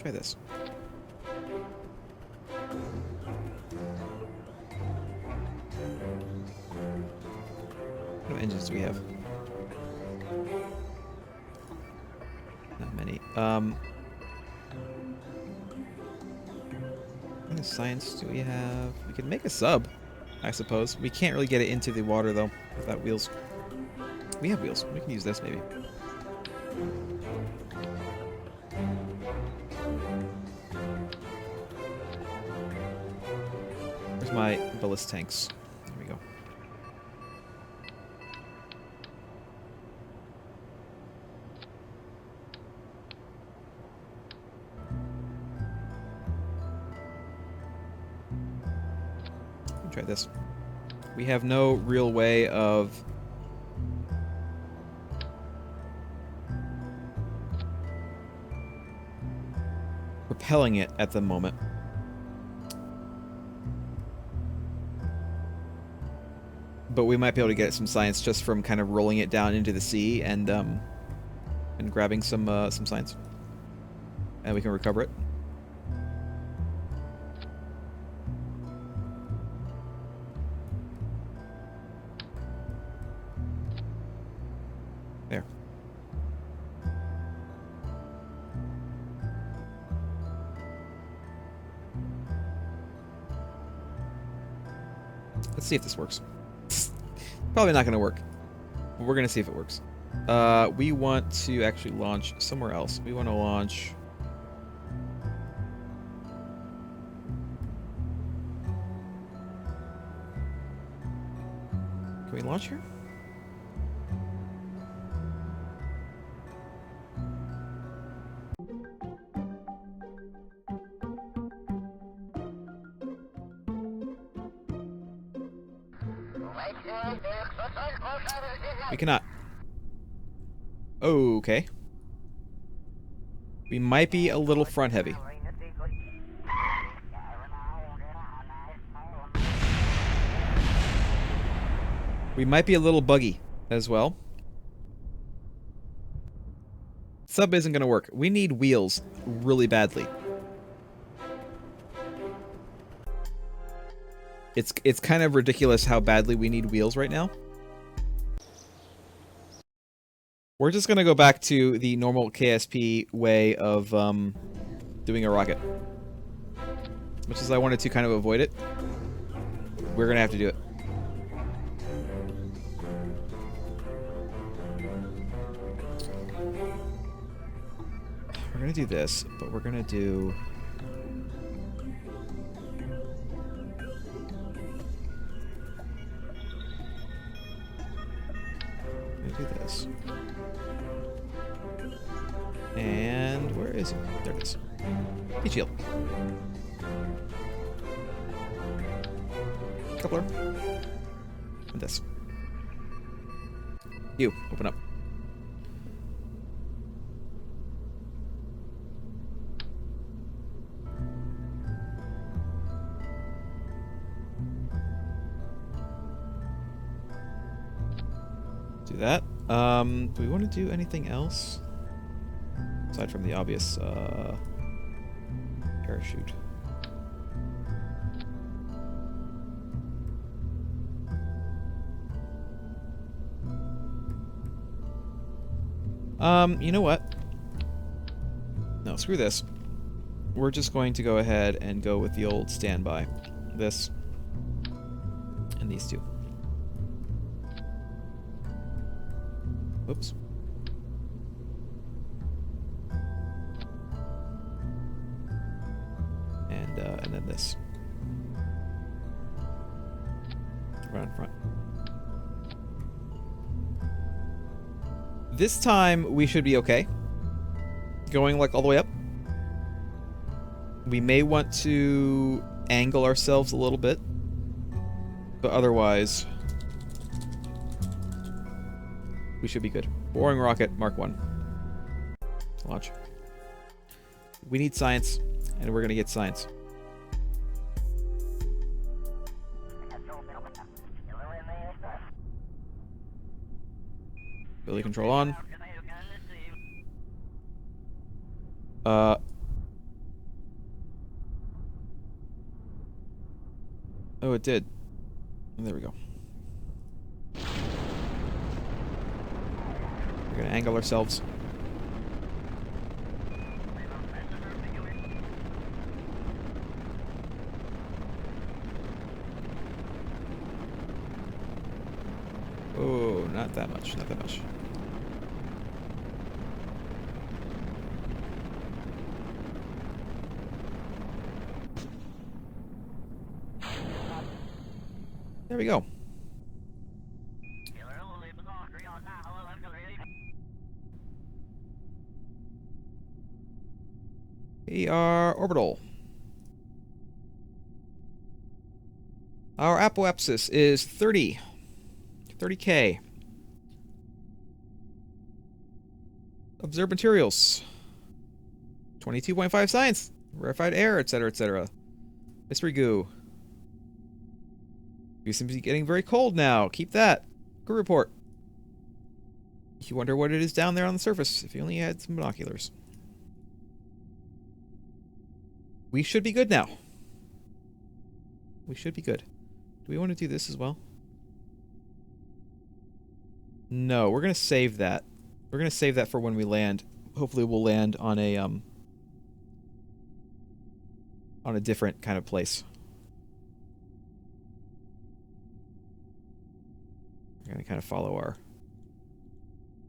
Let's try this. What engines do we have? Not many. What kind of science do we have? We could make a sub, I suppose. We can't really get it into the water, though, without wheels. We have wheels. We can use this, maybe. Where's my ballast tanks? There we go. Try this. We have no real way of propelling it at the moment. But we might be able to get some science just from kind of rolling it down into the sea and grabbing some science. And we can recover it. There. Let's see if this works. Probably not going to work. But we're going to see if it works. We want to actually launch somewhere else. We want to launch... Can we launch here? We cannot. Okay. We might be a little front heavy. We might be a little buggy as well. Sub isn't going to work. We need wheels really badly. It's kind of ridiculous how badly we need wheels right now. We're just going to go back to the normal KSP way of doing a rocket. As much as I wanted to kind of avoid it, we're going to have to do it. We're going to do this, but we're going to do... do this. And where is it? There it is. Heat shield. Coupler. And this. You, open up. Do that. Do we want to do anything else? Aside from the obvious, parachute. You know what? No, screw this. We're just going to go ahead and go with the old standby. This. And these two. Oops. And then this. Right in front. This time we should be okay. Going like all the way up. We may want to angle ourselves a little bit. But otherwise, we should be good. Boring rocket, Mark 1. Launch. We need science, and we're gonna get science. Ability control on. Oh, it did. There we go. We're gonna angle ourselves. Oh, not that much, not that much. There we go. We are orbital. Our apoapsis is 30K. Observed materials. 22.5 science. Rarefied air, etc., etc. Mystery goo. You seem to be getting very cold now. Keep that. Good report. You wonder what it is down there on the surface if you only had some binoculars. We should be good now. We should be good. Do we want to do this as well? No, we're going to save that. We're going to save that for when we land. Hopefully we'll land on a different kind of place. We're going to kind of follow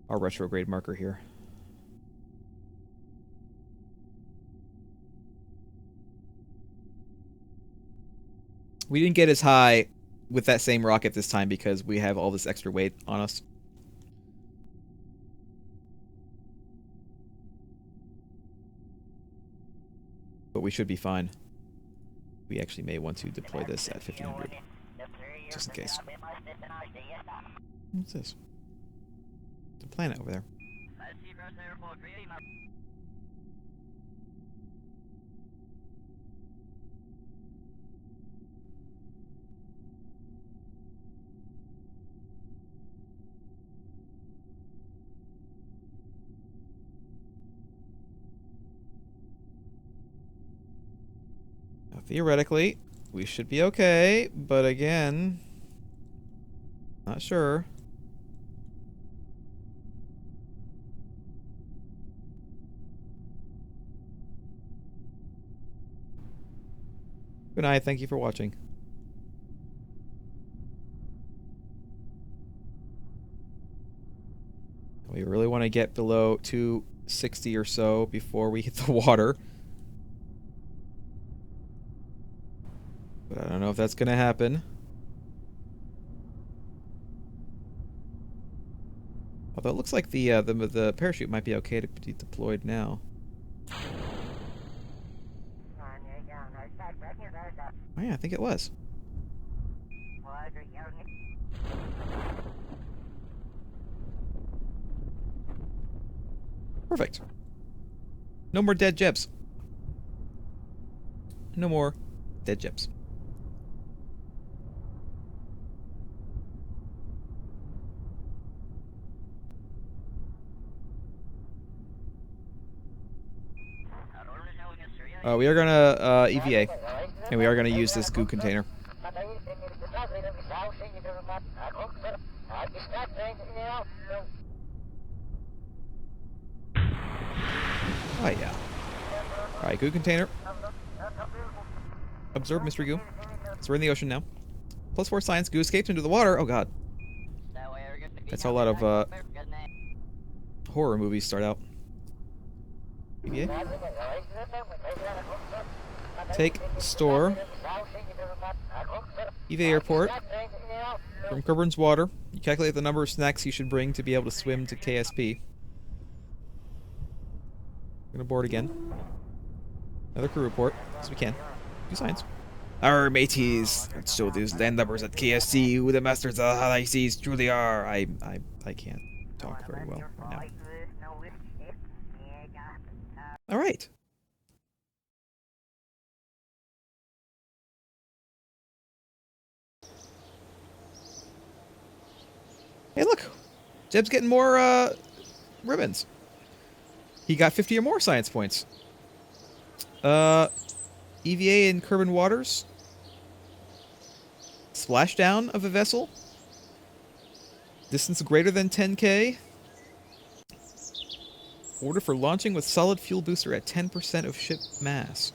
our retrograde marker here. We didn't get as high with that same rocket this time because we have all this extra weight on us. But we should be fine. We actually may want to deploy this at 1500. Just in case. What's this? It's a planet over there. Now, theoretically, we should be okay, but again, not sure. Good night, thank you for watching. We really want to get below 260 or so before we hit the water. But I don't know if that's going to happen. Although it looks like the parachute might be okay to be deployed now. Oh yeah, I think it was. Perfect. No more dead Jebs. No more dead Jebs. We are gonna EVA, and we are gonna use this goo container. Oh yeah. Alright, goo container. Observe mystery goo. So we're in the ocean now. +4 science, goo escaped into the water. Oh god. That's how a lot of horror movies start out. EVA. Take store. EVA airport. From Kerbal's water. You calculate the number of snacks you should bring to be able to swim to KSP. We're gonna board again. Another crew report, as we can. Do science. Our mateys, let's show these land lubbers at KSC who the masters of the high seas truly are. I can't talk very well right now. All right. Hey, look. Jeb's getting more ribbons. He got 50 or more science points. EVA in Kerbal waters. Splashdown of a vessel. Distance greater than 10K. Order for launching with solid fuel booster at 10% of ship mass.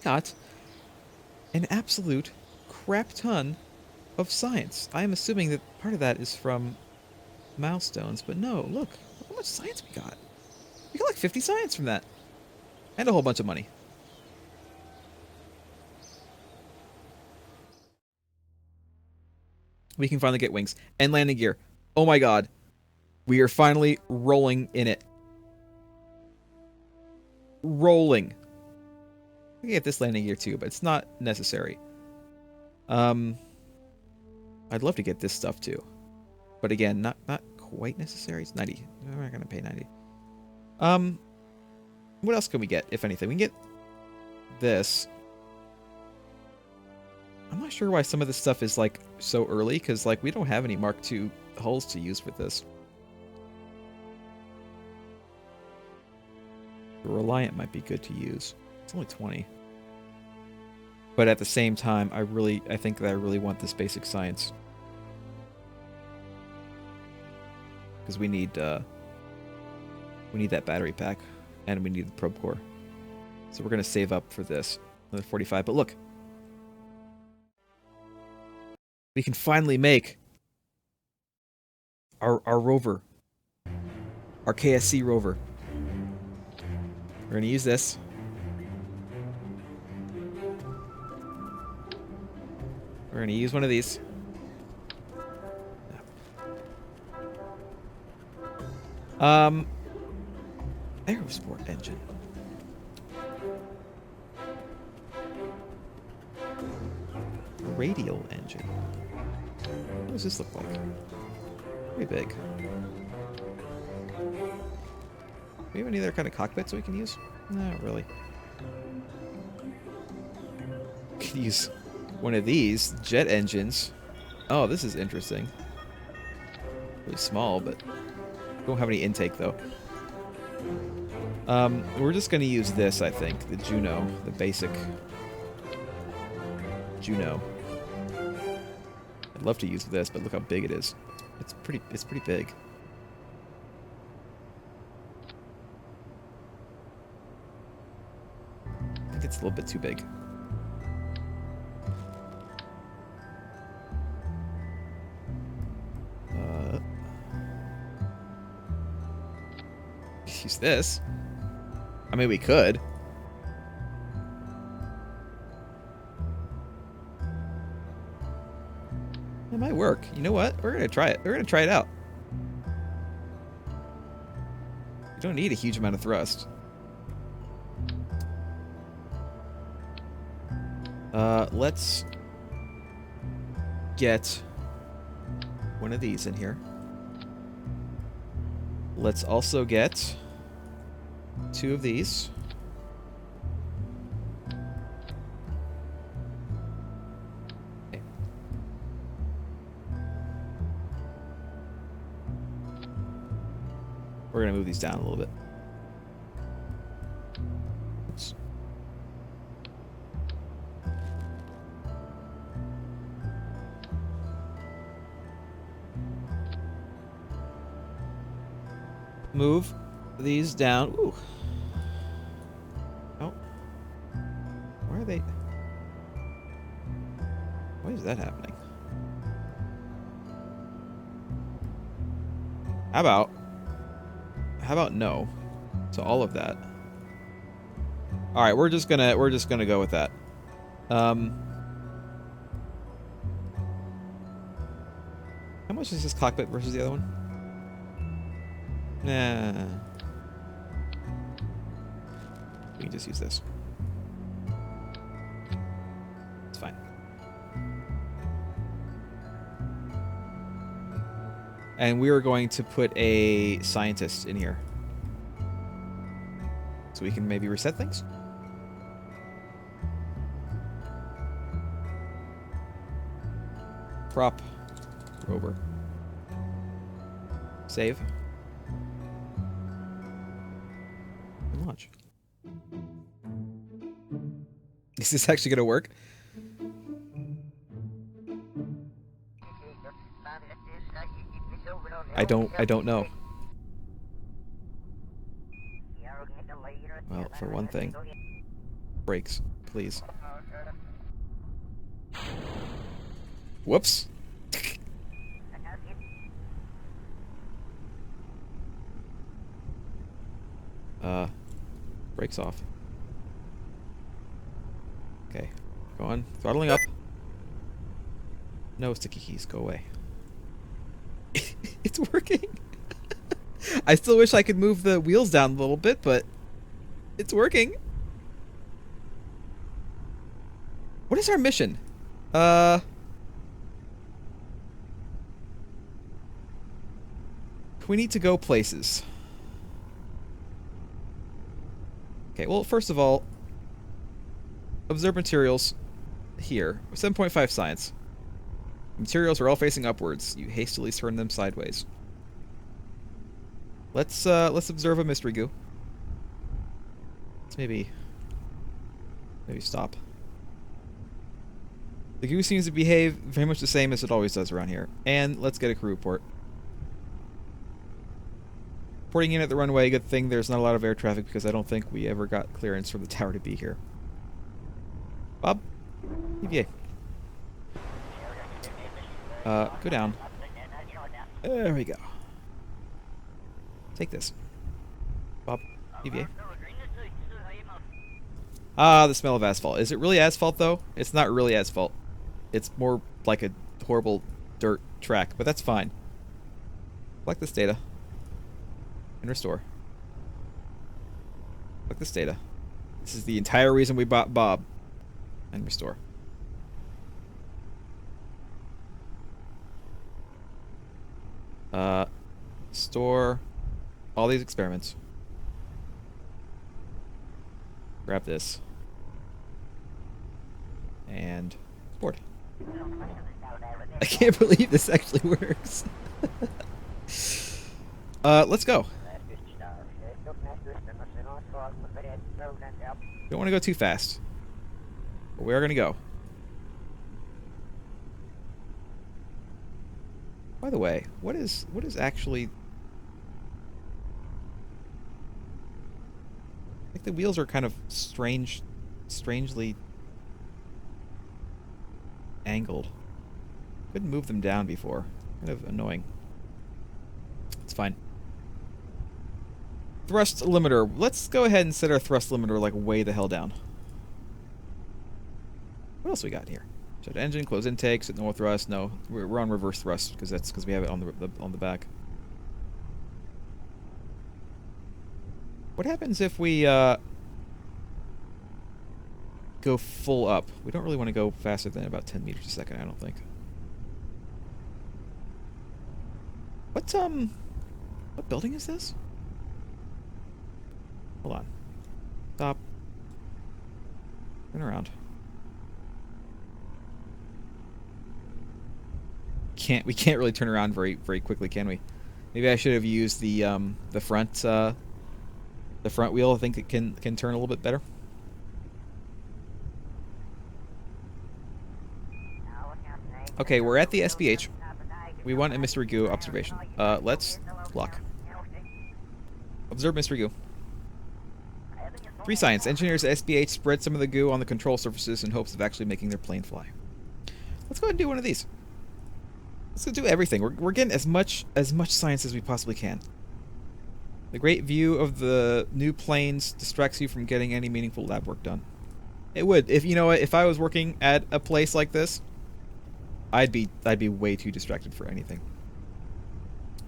Got an absolute crap ton of science. I am assuming that part of that is from milestones, but no, look how much science we got. We got like 50 science from that. And a whole bunch of money. We can finally get wings and landing gear. Oh my god. We are finally rolling in it. Rolling. We can get this landing gear too, but it's not necessary. I'd love to get this stuff too. But again, not quite necessary. It's 90. We're not gonna pay 90. What else can we get, if anything? We can get this. I'm not sure why some of this stuff is like so early, because like we don't have any Mark II hulls to use with this. The Reliant might be good to use. It's only 20. But at the same time, I think that I really want this basic science. Because we need that battery pack, and we need the probe core. So we're gonna save up for this. Another 45. But look, we can finally make our rover, our KSC rover. We're gonna use this. We're gonna use one of these. Aerosport engine. Radial engine. What does this look like? Pretty big. Do we have any other kind of cockpits we can use? Not really. We can use one of these jet engines. Oh, this is interesting. Really small, but don't have any intake though. We're just gonna use this, I think. The Juno, the basic Juno. I'd love to use this, but look how big it is. It's pretty big. I think it's a little bit too big. Use this. I mean, we could. It might work. You know what? We're gonna try it. We're gonna try it out. You don't need a huge amount of thrust. Let's get one of these in here. Let's also get 2 of these. Okay. We're going to move these down a little bit. Oops. Move these down. Ooh. Oh. Why are they? Why is that happening? How about no to all of that? All right, we're just gonna go with that. How much is this cockpit versus the other one? Nah. We can just use this. It's fine. And we are going to put a scientist in here. So we can maybe reset things? Prop. Rover. Save. Launch. Is this actually going to work? I don't know. Well, for one thing, brakes, please. Whoops. Brakes off. Okay, go on. Throttling up. No sticky keys, go away. It's working. I still wish I could move the wheels down a little bit, but it's working. What is our mission? We need to go places. Okay, well, first of all, observe materials here. 7.5 science. Materials are all facing upwards. You hastily turn them sideways. Let's observe a mystery goo. Let's maybe stop. The goo seems to behave very much the same as it always does around here. And let's get a crew report. Reporting in at the runway. Good thing there's not a lot of air traffic because I don't think we ever got clearance from the tower to be here. Bob? EVA. Go down. There we go. Take this. Bob, EVA. Ah, the smell of asphalt. Is it really asphalt, though? It's not really asphalt. It's more like a horrible dirt track, but that's fine. Collect this data. And restore. Collect this data. This is the entire reason we bought Bob. And restore. Store all these experiments. Grab this. And board. I can't believe this actually works. Let's go. Don't want to go too fast. But we are going to go. By the way, what is actually... I think the wheels are kind of strangely angled. Couldn't move them down before. Kind of annoying. It's fine. Thrust limiter. Let's go ahead and set our thrust limiter like way the hell down. What else we got here? Shut engine, close intake, set normal thrust. No, we're on reverse thrust because we have it on the back. What happens if we go full up? We don't really want to go faster than about 10 meters a second, I don't think. What building is this? Hold on. Stop. Turn around. We can't really turn around very quickly, can we? Maybe I should have used the front wheel. I think it can turn a little bit better. Okay, we're at the SPH. We want a mystery goo observation. Let's lock. Observe mystery goo. 3 science. Engineers at SPH spread some of the goo on the control surfaces in hopes of actually making their plane fly. Let's go ahead and do one of these. Let's go do everything. We're getting as much science as we possibly can. The great view of the new planes distracts you from getting any meaningful lab work done. It would. If you know what, if I was working at a place like this, I'd be way too distracted for anything.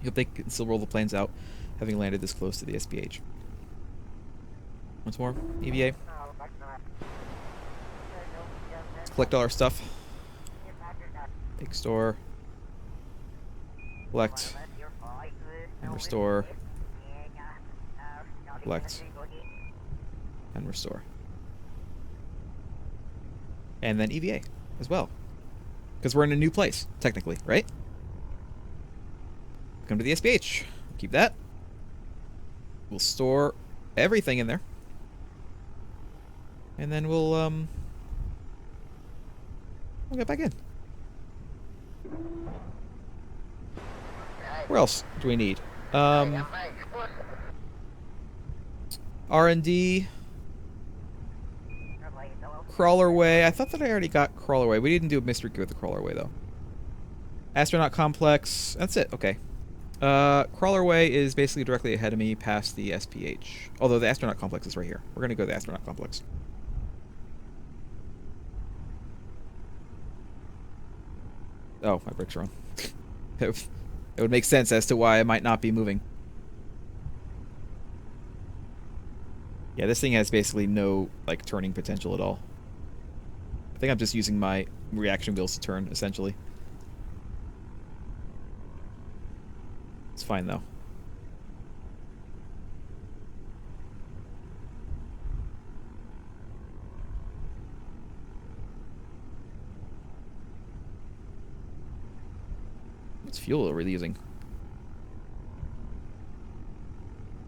I hope they can still roll the planes out, having landed this close to the SPH. Once more, EVA. Collect all our stuff. Take store. Collect. And restore. Collect. And restore. And then EVA as well. Because we're in a new place, technically, right? Come to the SPH. Keep that. We'll store everything in there. And then we'll get back in. Where else do we need? R&D. Crawlerway. I thought that I already got Crawlerway. We didn't do a mystery key with the Crawlerway, though. Astronaut Complex. That's it. Okay. Crawlerway is basically directly ahead of me past the SPH. Although the Astronaut Complex is right here. We're going to go to the Astronaut Complex. Oh, my brakes are on. It would make sense as to why I might not be moving. Yeah, this thing has basically no, like, turning potential at all. I think I'm just using my reaction wheels to turn, essentially. It's fine, though. What's fuel are we using?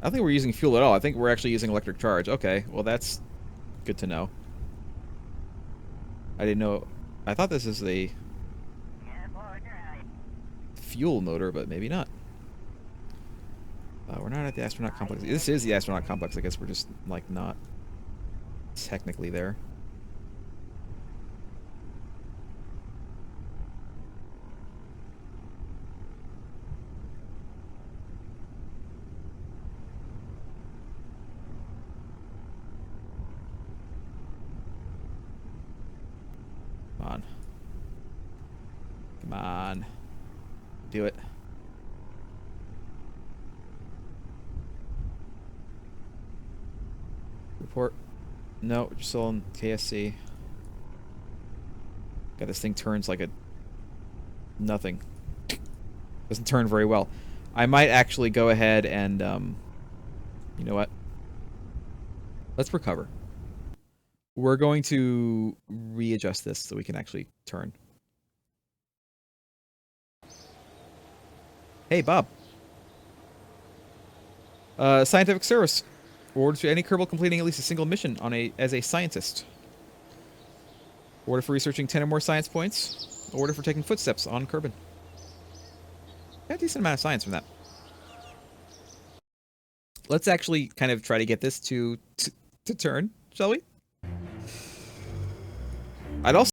I don't think we're using fuel at all. I think we're actually using electric charge. Okay, well that's good to know. I didn't know. I thought this is a fuel motor, but maybe not. We're not at the astronaut complex. This is the astronaut complex. I guess we're just, like, not technically there. Come on. Come on. Do it. Report. No, we're still on KSC. God, this thing turns like a nothing. Doesn't turn very well. I might actually go ahead and, you know what? Let's recover. We're going to readjust this so we can actually turn. Hey, Bob. Scientific service. Order to any Kerbal completing at least a single mission on as a scientist. Order for researching 10 or more science points. Order for taking footsteps on Kerbin. Got a decent amount of science from that. Let's actually kind of try to get this to turn, shall we? I'd also